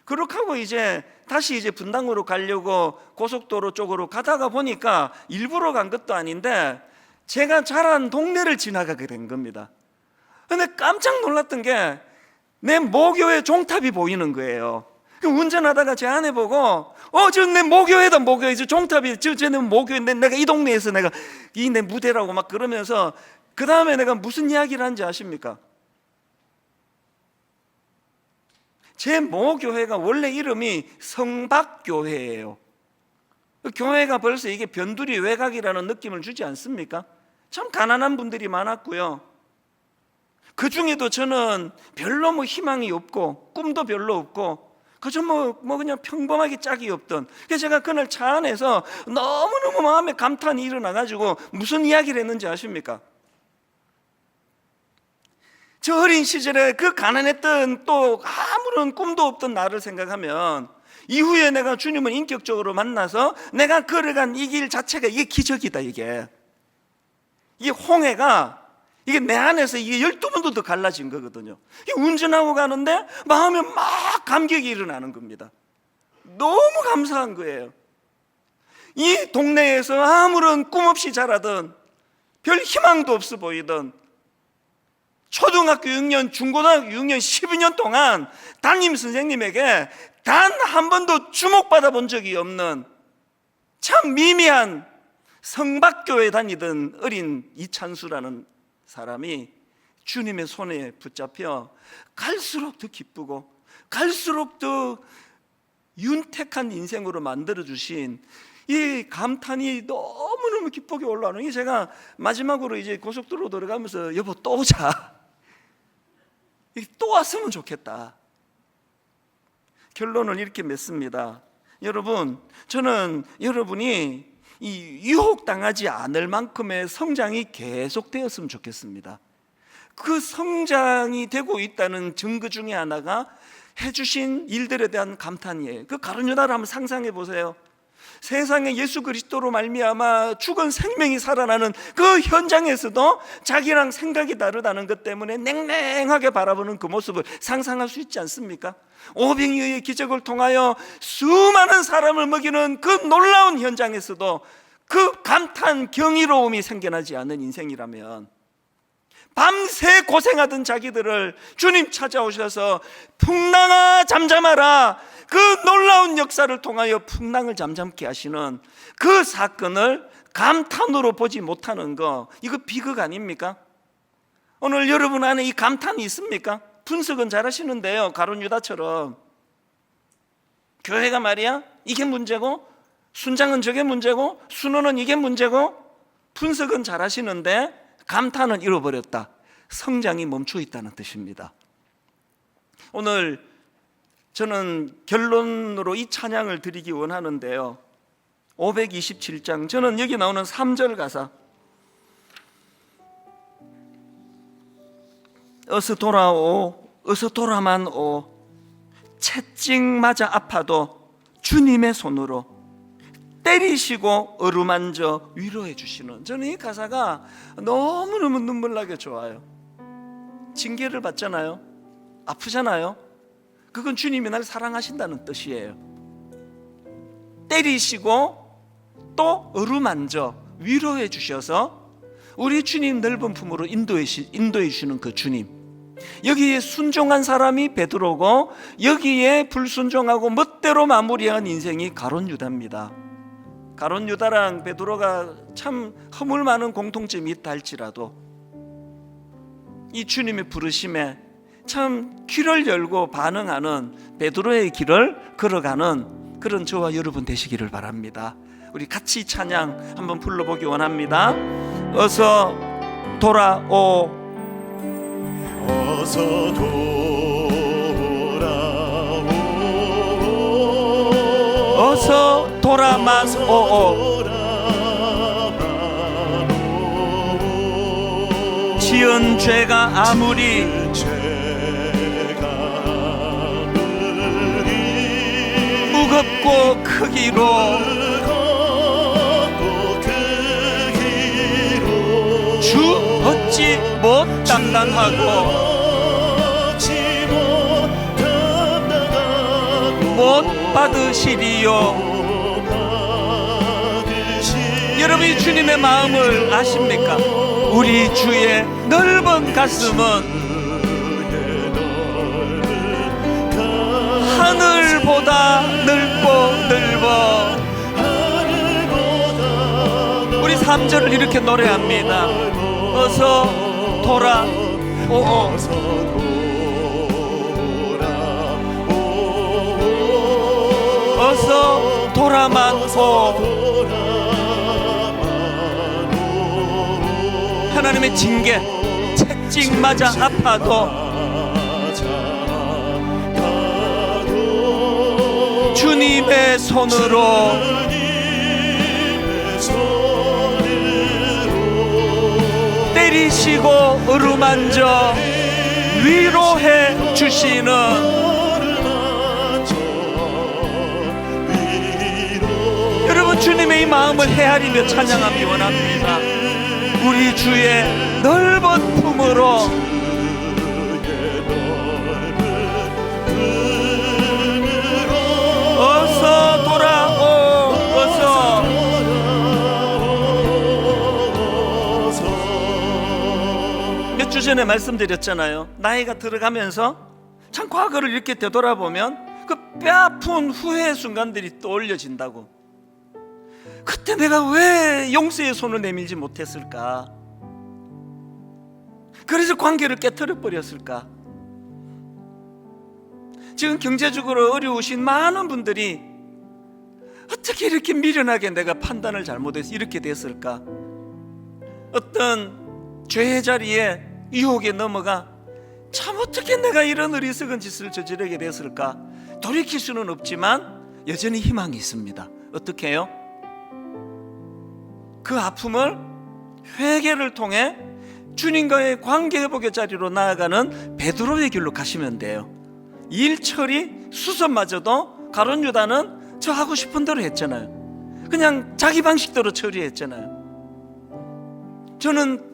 그렇게 하고 이제 다시 이제 분당으로 가려고 고속도로 쪽으로 가다가 보니까 일부러 간 것도 아닌데 제가 자란 동네를 지나가게 된 겁니다. 근데 깜짝 놀랐던 게 내 모교의 종탑이 보이는 거예요. 운전하다가 제 아내 보고 저 내 모교회다, 모교회, 저 종탑이 내 모교회인데 내가 이 동네에서 내가 이 내 무대라고 막 그러면서, 그 다음에 내가 무슨 이야기를 한지 아십니까? 제 모교회가 원래 이름이 성박교회예요. 교회가 벌써 이게 변두리 외곽이라는 느낌을 주지 않습니까? 참 가난한 분들이 많았고요. 그 중에도 저는 별로 뭐 희망이 없고 꿈도 별로 없고 그저 뭐 그냥 평범하게 짝이 없던, 그래서 제가 그날 차 안에서 너무너무 마음에 감탄이 일어나가지고 무슨 이야기를 했는지 아십니까? 저 어린 시절에 그 가난했던 또 아무런 꿈도 없던 나를 생각하면, 이후에 내가 주님을 인격적으로 만나서 내가 걸어간 이 길 자체가 이게 기적이다. 이게 홍해가 이게 내 안에서 이게 12번도 더 갈라진 거거든요. 운전하고 가는데 마음에 막 감격이 일어나는 겁니다. 너무 감사한 거예요. 이 동네에서 아무런 꿈 없이 자라던, 별 희망도 없어 보이던 초등학교 6년, 중고등학교 6년, 12년 동안 담임 선생님에게 단 한 번도 주목받아 본 적이 없는 참 미미한 성박교회 다니던 어린 이찬수라는 사람이 주님의 손에 붙잡혀 갈수록 더 기쁘고 갈수록 더 윤택한 인생으로 만들어주신 이 감탄이 너무너무 기쁘게 올라오는 게, 제가 마지막으로 이제 고속도로 들어가면서 여보 또 오자, 또 왔으면 좋겠다. 결론을 이렇게 맺습니다. 여러분, 저는 여러분이 이 유혹당하지 않을 만큼의 성장이 계속되었으면 좋겠습니다. 그 성장이 되고 있다는 증거 중에 하나가 해주신 일들에 대한 감탄이에요. 그 가룟 유다를 한번 상상해 보세요. 세상에 예수 그리스도로 말미암아 죽은 생명이 살아나는 그 현장에서도 자기랑 생각이 다르다는 것 때문에 냉랭하게 바라보는 그 모습을 상상할 수 있지 않습니까? 오병이어의 기적을 통하여 수많은 사람을 먹이는 그 놀라운 현장에서도 그 감탄, 경이로움이 생겨나지 않는 인생이라면, 밤새 고생하던 자기들을 주님 찾아오셔서 풍랑아 잠잠하라, 그 놀라운 역사를 통하여 풍랑을 잠잠케 하시는 그 사건을 감탄으로 보지 못하는 거, 이거 비극 아닙니까? 오늘 여러분 안에 이 감탄이 있습니까? 분석은 잘하시는데요, 가룟 유다처럼. 교회가 말이야 이게 문제고, 순장은 저게 문제고, 순원은 이게 문제고, 분석은 잘하시는데 감탄은 잃어버렸다. 성장이 멈춰 있다는 뜻입니다. 오늘 저는 결론으로 이 찬양을 드리기 원하는데요, 527장 저는 여기 나오는 3절 가사, 어서 돌아오, 어서 돌아만 오, 채찍 맞아 아파도 주님의 손으로 때리시고 어루만져 위로해 주시는, 저는 이 가사가 너무너무 눈물나게 좋아요. 징계를 받잖아요, 아프잖아요. 그건 주님이 날 사랑하신다는 뜻이에요. 때리시고 또 어루만져 위로해 주셔서 우리 주님 넓은 품으로 인도해 주시는 그 주님, 여기에 순종한 사람이 베드로고, 여기에 불순종하고 멋대로 마무리한 인생이 가룟 유다입니다. 가룟 유다랑 베드로가 참 허물 많은 공통점이 있다 할지라도 이 주님의 부르심에 참 귀를 열고 반응하는 베드로의 길을 걸어가는 그런 저와 여러분 되시기를 바랍니다. 우리 같이 찬양 한번 불러보기 원합니다. 어서 돌아오, 어서 돌아오, 어서 돌아만 오오, 지은 죄가 아무리 무겁고 크기로 주 어찌 못 감당하고 못 받으시리요. 여러분이 주님의 마음을 아십니까? 우리 주의 넓은 가슴은 하늘보다 넓고 넓어. 우리 3절을 이렇게 노래합니다. 어서 돌아오, 어서 돌아만 오. 하나님의 징계, 채찍 맞아 아파도 주님의 손으로 때리시고 어루만져 위로해 주시는, 여러분 주님의 이 마음을 헤아리며 찬양하기 원합니다. 우리 주의 넓은 품으로 어서 돌아오, 어서. 몇 주 전에 말씀드렸잖아요. 나이가 들어가면서 참 과거를 이렇게 되돌아보면 그 뼈아픈 후회의 순간들이 떠올려진다고. 그때 내가 왜 용서의 손을 내밀지 못했을까? 그래서 관계를 깨트려 버렸을까? 지금 경제적으로 어려우신 많은 분들이 어떻게 이렇게 미련하게 내가 판단을 잘못해서 이렇게 됐을까? 어떤 죄의 자리에 유혹에 넘어가 참 어떻게 내가 이런 어리석은 짓을 저지르게 됐을까? 돌이킬 수는 없지만 여전히 희망이 있습니다. 어떻게 해요? 그 아픔을 회개를 통해 주님과의 관계 회복의 자리로 나아가는 베드로의 길로 가시면 돼요. 일 처리 수습마저도 가룟 유다는 저 하고 싶은 대로 했잖아요. 그냥 자기 방식대로 처리했잖아요. 저는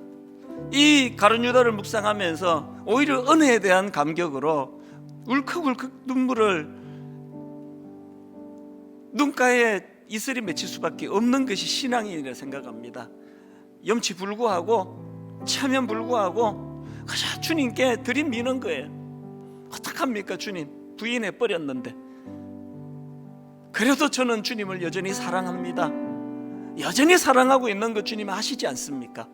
이 가룟 유다를 묵상하면서 오히려 은혜에 대한 감격으로 울컥울컥 눈물을 눈가에 이슬이 맺힐 수밖에 없는 것이 신앙이라 생각합니다. 염치 불구하고 체면 불구하고 그저 주님께 들이미는 거예요. 어떡합니까? 주님 부인해 버렸는데. 그래도 저는 주님을 여전히 사랑합니다. 여전히 사랑하고 있는 것 주님 아시지 않습니까?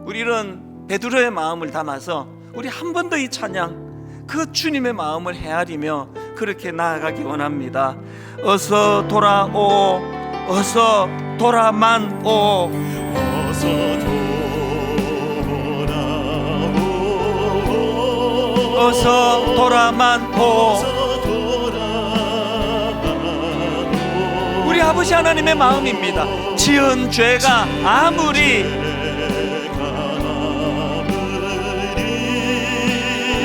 우리는 베드로의 마음을 담아서 우리 한 번 더 이 찬양 그 주님의 마음을 헤아리며 그렇게 나아가기 원합니다. 어서 돌아오, 어서 돌아만 오, 어서 돌아오고 어서 돌아만 오. 우리 아버지 하나님의 마음입니다. 지은 죄가 아무리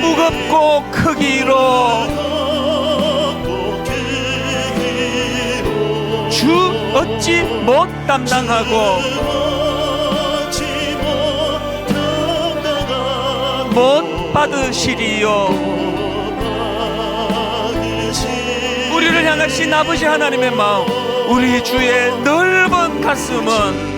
무겁고 크기로 주 어찌 못 담당하고 못 받으시리요. 우리를 향하신 아버지 하나님의 마음, 우리 주의 넓은 가슴은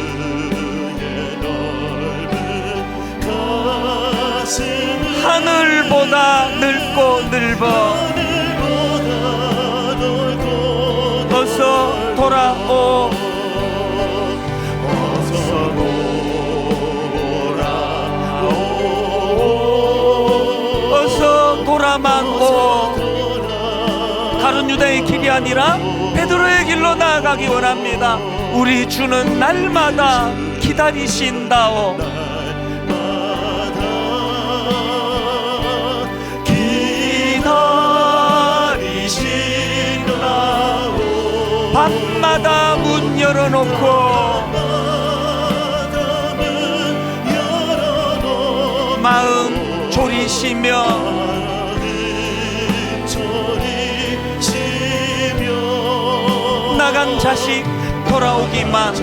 하늘보다 넓고 넓어. 어서 돌아오, 어서 돌아오고 어서 돌아만 오. 가룟 유다의 길이 아니라 베드로의 길로 나아가기 원합니다. 우리 주는 날마다 기다리신다오. 기다리신다오. 밤마다 문 열어놓고 마음 졸이시며 나간 자식 돌아오기만.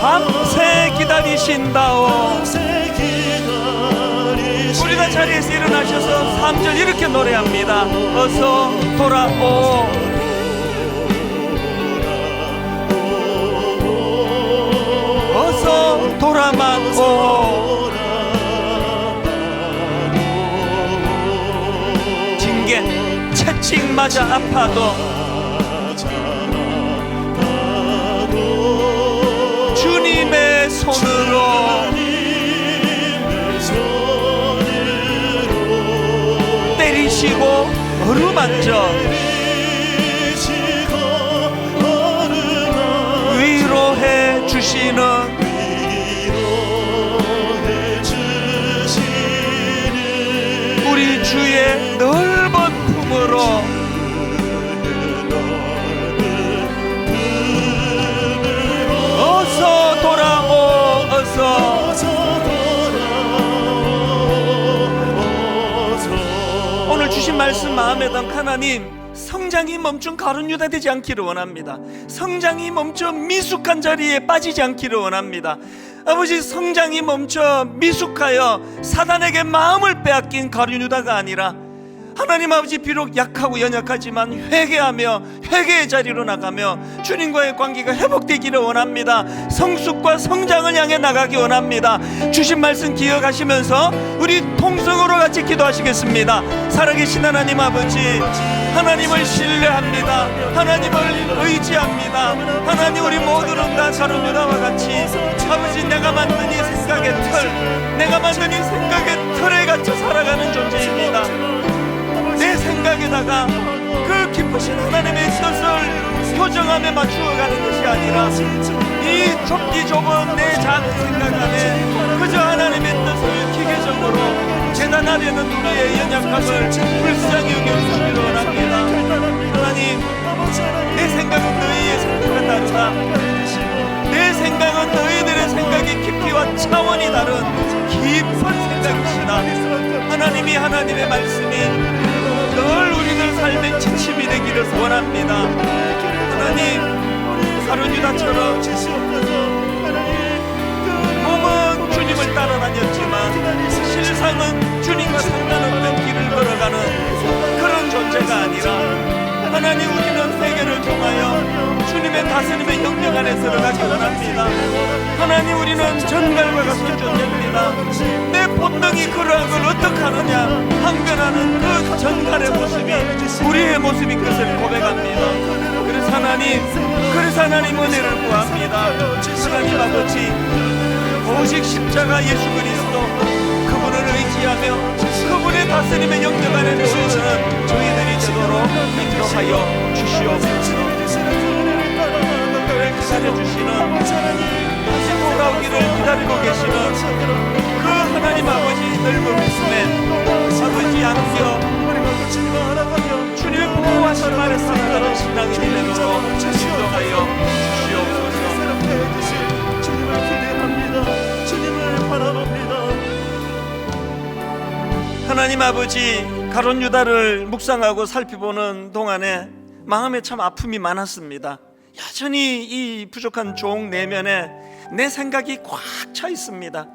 밤새 기다리신다오. 우리 다 자리에서 일어나셔서 3절 이렇게 노래합니다. 어서 돌아오, 어서 돌아만 오. 징계 채찍 맞아 아파도 주님의 손으로 때리시고 어루만져 위로해 주시는 우리 주의 넓은 품으로 어서 돌아오, 어서. 오늘 주신 말씀 마음에 담 하나님, 성장이 멈춘 가룟 유다 되지 않기를 원합니다. 성장이 멈춰 미숙한 자리에 빠지지 않기를 원합니다. 아버지, 성장이 멈춰 미숙하여 사단에게 마음을 빼앗긴 가룟 유다가 아니라 하나님 아버지, 비록 약하고 연약하지만 회개하며 회개의 자리로 나가며 주님과의 관계가 회복되기를 원합니다. 성숙과 성장을 향해 나가기 원합니다. 주신 말씀 기억하시면서 우리 통성으로 같이 기도하시겠습니다. 살아계신 하나님 아버지, 하나님을 신뢰합니다. 하나님을 의지합니다. 하나님, 우리 모두는 다 가룟 유다와 같이 아버지, 내가 만든 이 생각의 틀, 내가 만든 이 생각의 틀에 갇혀 살아가는 존재입니다. 내 생각에다가 그 기쁘신 하나님의 뜻을 교정하며 맞추어가는 것이 아니라 이 좁기 좁은 내 작은 생각 안에 그저 하나님의 뜻을 기계적으로 재단하려는 우리의 연약함을 불쌍히 여겨주시기를 원합니다. 하나님, 내 생각은 너희의 생각과 다르다. 내 생각은 너희들의 생각이 깊이와 차원이 다른 깊은 생각이시다. 하나님이, 하나님의 말씀이 늘 우리들 삶의 지침이 되기를 원합니다. 하나님, 가룟 유다처럼 몸은 주님을 따라다녔지만 실상은 주님과 상관없는 길을 걸어가는 그런 존재가 아니라 하나님, 우리는 회개를 통하여 주님의 다스림의 영역 안에 들어가기 원합니다. 하나님, 우리는 전갈과 같은 존재입니다. 내 본능이 그러한 걸 어떻게 하느냐 항변하는 그 전갈의 모습이 우리의 모습인 것을 고백합니다. 그래서 하나님 은혜를 구합니다. 하나님 아버지, 오직 십자가 예수 그리스도 그분을 의지하며 그분의 다스림의 영역 안에 놓이는 저희들이 되도록 인도하여 주시옵소서. 기다려주시는 돌아오기를 기다리고 계시는 그 하나님 아버지 넓은 품에 아버지 안겨 주님의 보호하심 아래 살아가는 신앙이 되도록 인도하여 주시옵소서. 주님을 기대합니다. 주님을 바라봅니다. 하나님 아버지, 가룟 유다를 묵상하고 살피보는 동안에 마음에 참 아픔이 많았습니다. 여전히 이 부족한 종 내면에 내 생각이 꽉 차 있습니다.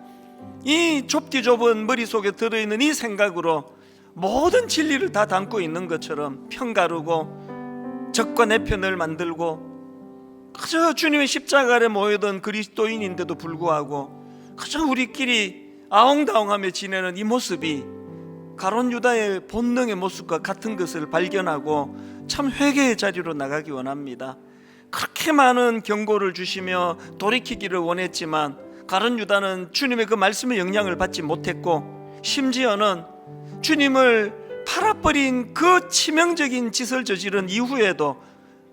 이 좁디 좁은 머릿속에 들어있는 이 생각으로 모든 진리를 다 담고 있는 것처럼 편가르고 적과 내 편을 만들고 그저 주님의 십자가 아래 모여든 그리스도인인데도 불구하고 그저 우리끼리 아웅다웅하며 지내는 이 모습이 가룟 유다의 본능의 모습과 같은 것을 발견하고 참 회개의 자리로 나가기 원합니다. 그렇게 많은 경고를 주시며 돌이키기를 원했지만 가룟 유다는 주님의 그 말씀의 영향을 받지 못했고 심지어는 주님을 팔아버린 그 치명적인 짓을 저지른 이후에도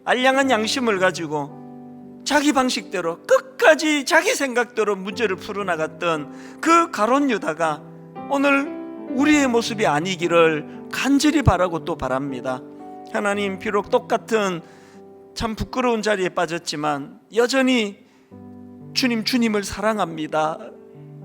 알량한 양심을 가지고 자기 방식대로 끝까지 자기 생각대로 문제를 풀어나갔던 그 가룟 유다가 오늘 우리의 모습이 아니기를 간절히 바라고 또 바랍니다. 하나님, 비록 똑같은 참 부끄러운 자리에 빠졌지만 여전히 주님을 사랑합니다.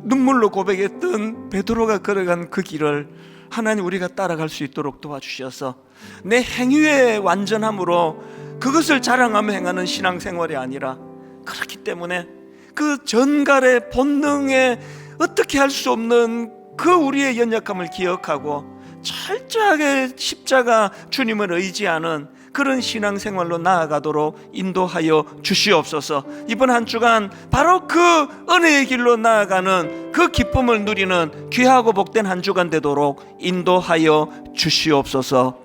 눈물로 고백했던 베드로가 걸어간 그 길을 하나님 우리가 따라갈 수 있도록 도와주셔서 내 행위의 완전함으로 그것을 자랑하며 행하는 신앙생활이 아니라 그렇기 때문에 그 전갈의 본능에 어떻게 할 수 없는 그 우리의 연약함을 기억하고 철저하게 십자가 주님을 의지하는 그런 신앙생활로 나아가도록 인도하여 주시옵소서. 이번 한 주간 바로 그 은혜의 길로 나아가는 그 기쁨을 누리는 귀하고 복된 한 주간 되도록 인도하여 주시옵소서.